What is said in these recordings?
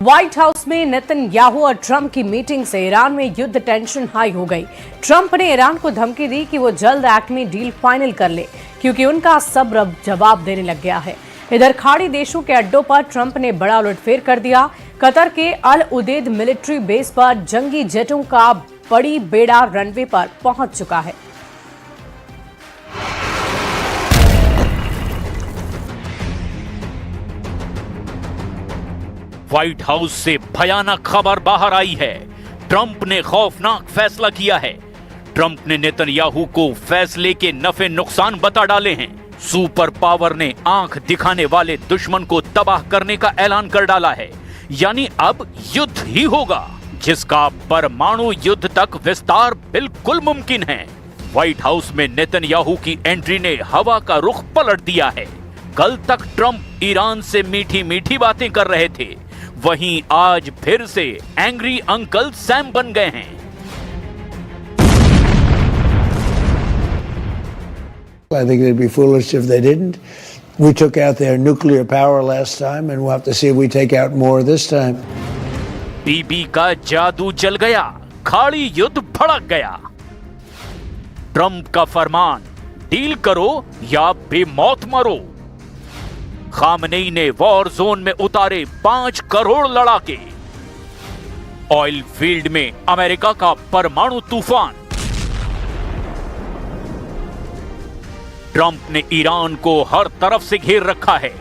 White house में Netanyahu और Trump की मीटिंग से ईरान में युद्ध टेंशन हाई हो गई। ट्रंप ने ईरान को धमकी दी कि वो जल्द एटमी डील फाइनल कर ले, क्योंकि उनका सब्र अब जवाब देने लग गया है। इधर खाड़ी देशों के अड्डों पर ट्रंप ने बड़ा उलटफेर कर दिया। कतर के अल उदेद मिलिट्री बेस पर जंगी जेटों का बड़ी बेड़ा रनवे पर पहुंच चुका है। व्हाइट हाउस से भयानक खबर बाहर आई है। ट्रंप ने खौफनाक फैसला किया है। ट्रंप ने नेतन्याहू को फैसले के नफे नुकसान बता डाले हैं। सुपर पावर ने आंख दिखाने वाले दुश्मन को तबाह करने का ऐलान कर डाला है। यानी अब युद्ध ही होगा, जिसका परमाणु युद्ध तक विस्तार बिल्कुल मुमकिन है। व्हाइट हाउस में नेतन्याहू की एंट्री ने हवा का रुख पलट दिया है। कल तक ट्रंप ईरान से मीठी मीठी बातें कर रहे थे, वहीं आज फिर से एंग्री अंकल सैम बन गए हैं। I think they'd be foolish if they didn't. We took out their nuclear power last time, and we'll have to see if we take out more this time. बीबी का जादू चल गया, खाड़ी युद्ध भड़क गया। ट्रंप का फरमान, डील करो या बेमौत मरो। खामनेई ने वॉर जोन में उतारे 5 करोड़ लड़ाके। ऑयल फील्ड में अमेरिका का परमाणु तूफान। ट्रंप ने ईरान को हर तरफ से घेर रखा है।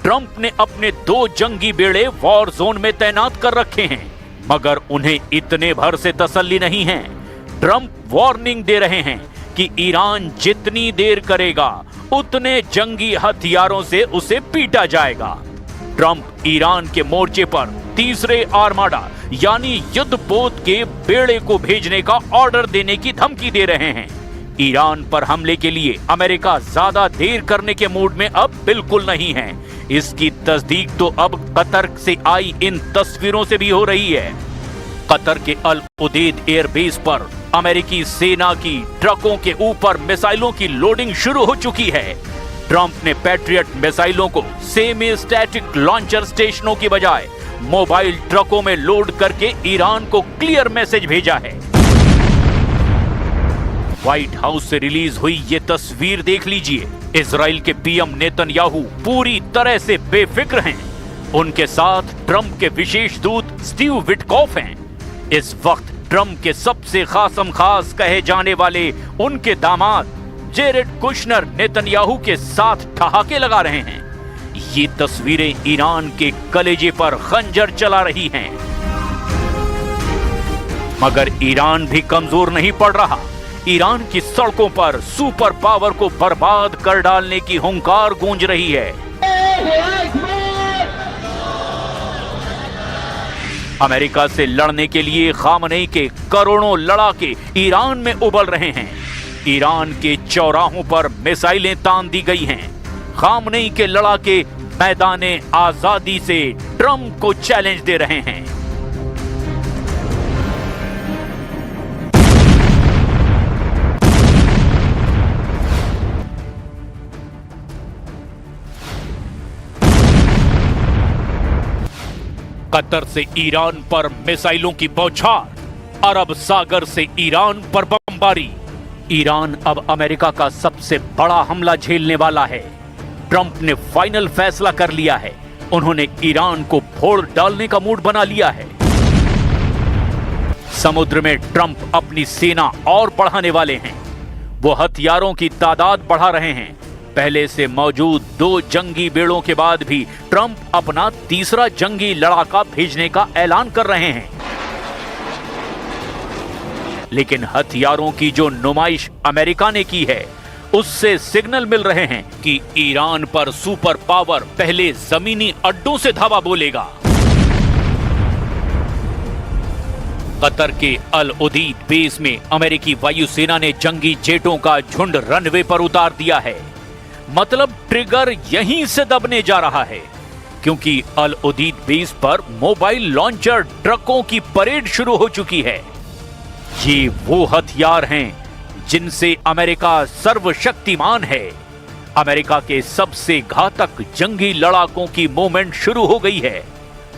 ट्रंप ने अपने 2 जंगी बेड़े वॉर जोन में तैनात कर रखे हैं, मगर उन्हें इतने भर से तसल्ली नहीं है। ट्रंप वार्निंग दे रहे हैं कि ईरान जितनी देर करेगा उतने जंगी हथियारों से उसे पीटा जाएगा। ट्रंप ईरान के मोर्चे पर तीसरे आर्माडा यानी युद्धपोत के बेड़े को भेजने का ऑर्डर देने की धमकी दे रहे हैं। ईरान पर हमले के लिए अमेरिका ज्यादा देर करने के मूड में अब बिल्कुल नहीं है। इसकी तस्दीक तो अब कतर से आई इन तस्वीरों से भी हो रही है। कतर के अल उदेद एयरबेस पर अमेरिकी सेना की ट्रकों के ऊपर मिसाइलों की लोडिंग शुरू हो चुकी है। ट्रंप ने पैट्रियट मिसाइलों को सेमी स्टैटिक लॉन्चर स्टेशनों की बजाय मोबाइल ट्रकों में लोड करके ईरान को क्लियर मैसेज भेजा है। व्हाइट हाउस से रिलीज हुई ये तस्वीर देख लीजिए। इजराइल के पीएम नेतन्याहू पूरी तरह से बेफिक्र हैं। उनके साथ ट्रंप के विशेष दूत स्टीव विटकॉफ हैं। इस वक्त ट्रंप के सबसे खासम खास कहे जाने वाले उनके दामाद जेरेड कुशनर नेतन्याहू के साथ ठहाके लगा रहे हैं। ये तस्वीरें ईरान के कलेजे पर खंजर चला रही हैं। मगर ईरान भी कमजोर नहीं पड़ रहा। ईरान की सड़कों पर सुपर पावर को बर्बाद कर डालने की हुंकार गूंज रही है। अमेरिका से लड़ने के लिए खामनेई के करोड़ों लड़ाके ईरान में उबल रहे हैं। ईरान के चौराहों पर मिसाइलें तान दी गई हैं। खामनेई के लड़ाके मैदाने आजादी से ट्रंप को चैलेंज दे रहे हैं। कतर से ईरान पर मिसाइलों की बौछार, अरब सागर से ईरान पर बमबारी। ईरान अब अमेरिका का सबसे बड़ा हमला झेलने वाला है। ट्रंप ने फाइनल फैसला कर लिया है। उन्होंने ईरान को फोड़ डालने का मूड बना लिया है। समुद्र में ट्रंप अपनी सेना और बढ़ाने वाले हैं। वो हथियारों की तादाद बढ़ा रहे हैं। पहले से मौजूद 2 जंगी बेड़ों के बाद भी ट्रंप अपना तीसरा जंगी लड़ाका भेजने का ऐलान कर रहे हैं। लेकिन हथियारों की जो नुमाइश अमेरिका ने की है, उससे सिग्नल मिल रहे हैं कि ईरान पर सुपर पावर पहले जमीनी अड्डों से धावा बोलेगा। कतर के अल उदीद बेस में अमेरिकी वायुसेना ने जंगी जेटों का झुंड रनवे पर उतार दिया है। मतलब ट्रिगर यहीं से दबने जा रहा है, क्योंकि अल उदीद बेस पर मोबाइल लॉन्चर ट्रकों की परेड शुरू हो चुकी है। ये वो हथियार हैं जिनसे अमेरिका सर्वशक्तिमान है। अमेरिका के सबसे घातक जंगी लड़ाकों की मूवमेंट शुरू हो गई है।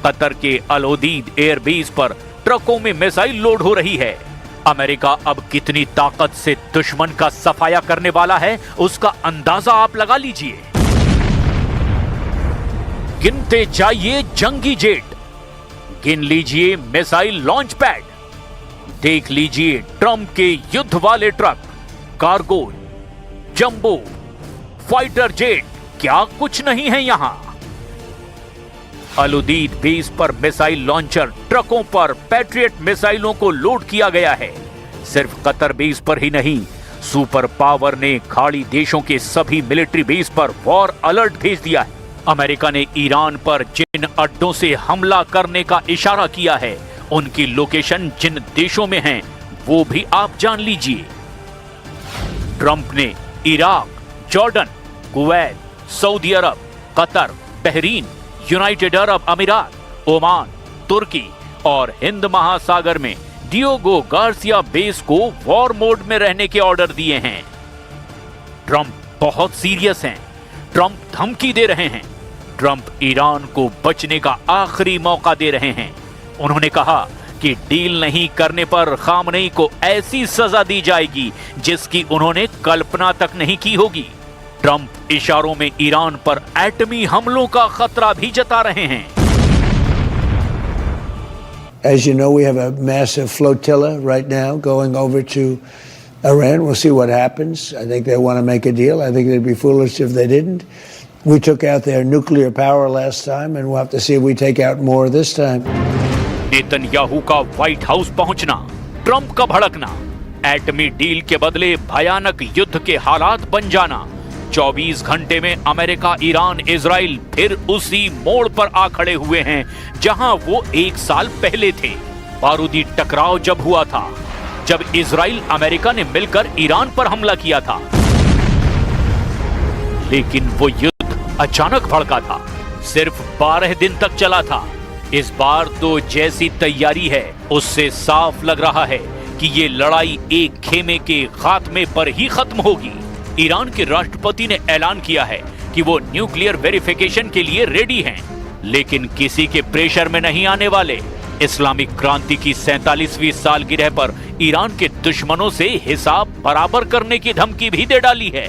कतर के अल उदीद एयरबेस पर ट्रकों में मिसाइल लोड हो रही है। अमेरिका अब कितनी ताकत से दुश्मन का सफाया करने वाला है, उसका अंदाजा आप लगा लीजिए। गिनते जाइए जंगी जेट, गिन लीजिए मिसाइल लॉन्च पैड, देख लीजिए ट्रंप के युद्ध वाले truck, cargo, jumbo, fighter jet, क्या कुछ नहीं है यहां। अल उदीद बेस पर मिसाइल लॉन्चर ट्रकों पर पैट्रियट मिसाइलों को लोड किया गया है। सिर्फ कतर बेस पर ही नहीं, सुपर पावर ने खाड़ी देशों के सभी मिलिट्री बेस पर वॉर अलर्ट भेज दिया है। अमेरिका ने ईरान पर जिन अड्डों से हमला करने का इशारा किया है, उनकी लोकेशन जिन देशों में हैं, वो भी आप जान लीजिए। ट्रंप ने इराक, जॉर्डन, कुवैत, सऊदी अरब, कतर, बहरीन, यूनाइटेड अरब अमीरात, ओमान, तुर्की और हिंद महासागर में डियोगो गार्सिया बेस को वॉर मोड में रहने के ऑर्डर दिए हैं। ट्रंप बहुत सीरियस हैं। ट्रंप धमकी दे रहे हैं। ट्रंप ईरान को बचने का आखिरी मौका दे रहे हैं। उन्होंने कहा कि डील नहीं करने पर खामनेई को ऐसी सजा दी जाएगी जिसकी उन्होंने कल्पना तक नहीं की होगी। ट्रंप इशारों में ईरान पर एटमी हमलों का खतरा भी जता रहे हैं। As you know, we have a massive flotilla right now going over to Iran. We'll see what happens. I think they want to make a deal. I think they'd be foolish if they didn't. We took out their nuclear power last time, and we'll have to see if we take out more this time. Netanyahu का white house पहुंचना, Trump का भड़कना, एटमी deal के बदले भयानक युद्ध के हालात बन जाना। 24 घंटे में अमेरिका, ईरान, इजराइल फिर उसी मोड़ पर आ खड़े हुए हैं जहां वो 1 साल पहले थे। बारूदी टकराव जब हुआ था, जब इजराइल अमेरिका ने मिलकर ईरान पर हमला किया था, लेकिन वो युद्ध अचानक भड़का था। सिर्फ 12 दिन तक चला था। इस बार तो जैसी तैयारी है, उससे साफ लग रहा है कि ये लड़ाई एक खेमे के खात्मे पर ही खत्म होगी। ईरान के राष्ट्रपति ने ऐलान किया है कि वो न्यूक्लियर वेरिफिकेशन के लिए रेडी हैं, लेकिन किसी के प्रेशर में नहीं आने वाले। इस्लामिक क्रांति की 47वीं सालगिरह पर ईरान के दुश्मनों से हिसाब बराबर करने की धमकी भी दे डाली है।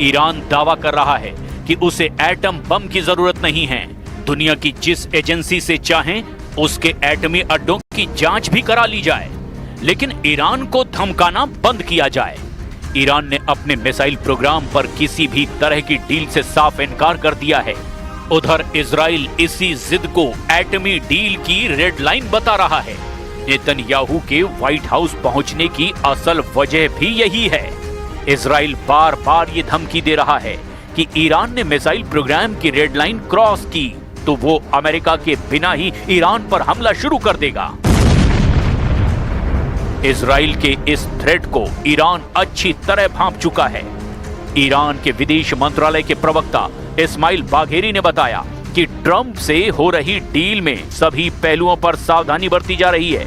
ईरान दावा कर रहा है कि उसे एटम बम की जरूरत नहीं है। दुनिया की जिस एजेंसी से चाहें उसके एटमी अड्डों की जांच भी करा ली जाए, लेकिन ईरान को धमकाना बंद किया जाए। ईरान ने अपने मिसाइल प्रोग्राम पर किसी भी तरह की डील से साफ इनकार कर दिया है। उधर इजराइल इसी जिद को एटमी डील की रेड लाइन बता रहा है। नेतन्याहू के व्हाइट हाउस पहुंचने की असल वजह भी यही है। इजराइल बार बार ये धमकी दे रहा है कि ईरान ने मिसाइल प्रोग्राम की रेड लाइन क्रॉस की तो वो अमेरिका के बिना ही ईरान पर हमला शुरू कर देगा। इजराइल के इस थ्रेट को ईरान अच्छी तरह भांप चुका है। ईरान के विदेश मंत्रालय के प्रवक्ता इस्माइल बाघेरी ने बताया कि ट्रंप से हो रही डील में सभी पहलुओं पर सावधानी बरती जा रही है।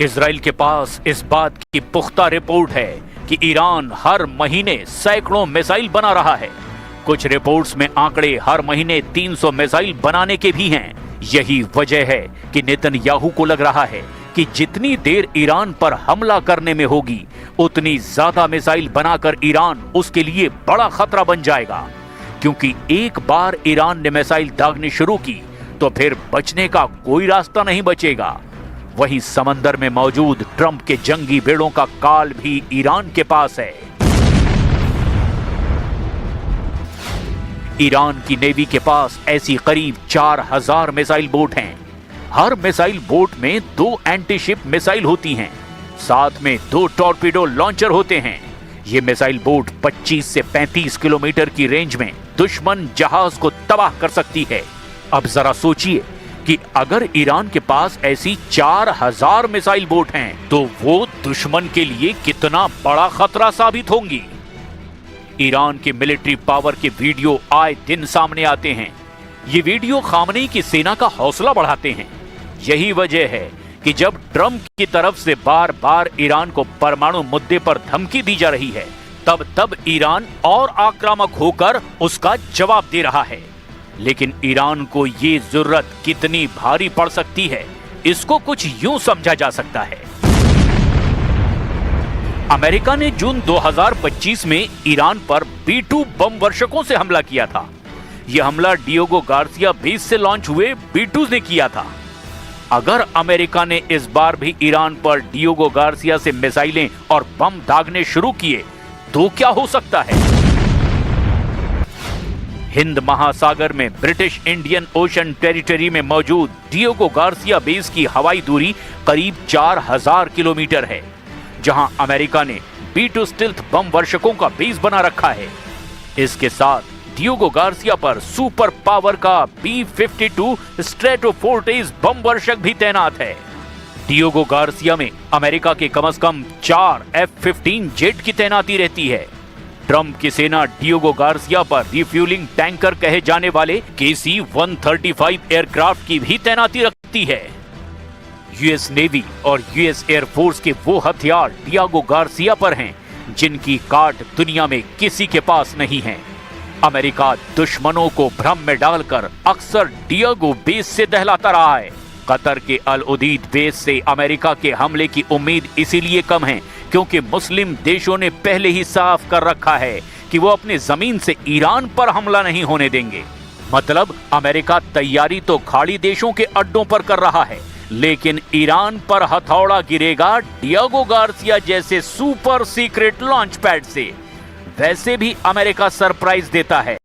इजराइल के पास इस बात की पुख्ता रिपोर्ट है कि ईरान हर महीने सैकड़ों मिसाइल बना रहा है। कुछ रिपोर्ट्स में आंकड़े हर महीने 300 मिसाइल बनाने के भी हैं। यही वजह है कि नेतन्याहू को लग रहा है कि जितनी देर ईरान पर हमला करने में होगी, उतनी ज्यादा मिसाइल बनाकर ईरान उसके लिए बड़ा खतरा बन जाएगा। क्योंकि एक बार ईरान ने मिसाइल दागनी शुरू की तो फिर बचने का कोई रास्ता नहीं बचेगा। वहीं समंदर में मौजूद ट्रंप के जंगी बेड़ों का काल भी ईरान के पास है। ईरान की नेवी के पास ऐसी करीब 4000 मिसाइल बोट हैं। हर मिसाइल बोट में 2 एंटीशिप मिसाइल होती हैं। साथ में 2 टॉर्पीडो लॉन्चर होते हैं। ये मिसाइल बोट 25 से 35 किलोमीटर की रेंज में दुश्मन जहाज को तबाह कर सकती है। अब जरा सोचिए कि अगर ईरान के पास ऐसी 4000 मिसाइल बोट हैं, तो वो दुश्मन के लिए कितना बड़ा खतरा साबित होंगी। ईरान के मिलिट्री पावर के वीडियो आए दिन सामने आते हैं। ये वीडियो खामनेई की सेना का हौसला बढ़ाते हैं। यही वजह है कि जब ट्रंप की तरफ से बार बार ईरान को परमाणु मुद्दे पर धमकी दी जा रही है, तब ईरान और आक्रामक होकर उसका जवाब दे रहा है। लेकिन ईरान को ये जरूरत कितनी भारी पड़ सकती है, इसको कुछ यूं समझा जा सकता है। अमेरिका ने जून 2025 में ईरान पर B-2 बम वर्षकों से हमला किया था। यह हमला डिएगो गार्सिया बेस से लॉन्च हुए B-2 ने किया था। अगर अमेरिका ने इस बार भी ईरान पर डिएगो गार्सिया से मिसाइलें और बम दागने शुरू किए तो क्या हो सकता है? हिंद महासागर में ब्रिटिश इंडियन ओशन टेरिटरी में मौजूद डिएगो गार्सिया बेस की हवाई दूरी करीब 4000 किलोमीटर है, जहां अमेरिका ने B-2 स्टिल्थ बम वर्षकों का बेस बना रखा है। इसके साथ डिएगो गार्सिया पर सुपर पावर का B-52 स्ट्रेटोफोर्टिस बम वर्षक भी तैनात है। डिएगो गार्सिया में अमेरिका के कम से कम 4 F-15 जेट की तैनाती रहती है। ट्रंप की सेना डिएगो गार्सिया पर रिफ्यूलिंग टैंकर कहे जाने वाले KC-135 एयरक्राफ्ट की भी तैनाती रखती है। यूएस नेवी और यूएस एयरफोर्स के वो हथियार डिएगो गार्सिया पर हैं जिनकी काट दुनिया में किसी के पास नहीं है। अमेरिका दुश्मनों को भ्रम में डालकर अक्सर डिएगो बेस से दहलाता रहा है। कतर के अल उदीद बेस से अमेरिका के हमले की उम्मीद इसीलिए कम है क्योंकि मुस्लिम देशों ने पहले ही साफ कर रखा है कि वो अपनी जमीन से ईरान पर हमला नहीं होने देंगे। मतलब अमेरिका तैयारी तो खाड़ी देशों के अड्डों पर कर रहा है, लेकिन ईरान पर हथौड़ा गिरेगा डिएगो गार्सिया जैसे सुपर सीक्रेट लॉन्च पैड से। वैसे भी अमेरिका सरप्राइज देता है।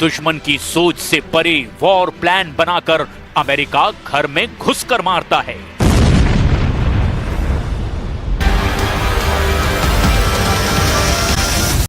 दुश्मन की सोच से परे वॉर प्लान बनाकर अमेरिका घर में घुसकर मारता है।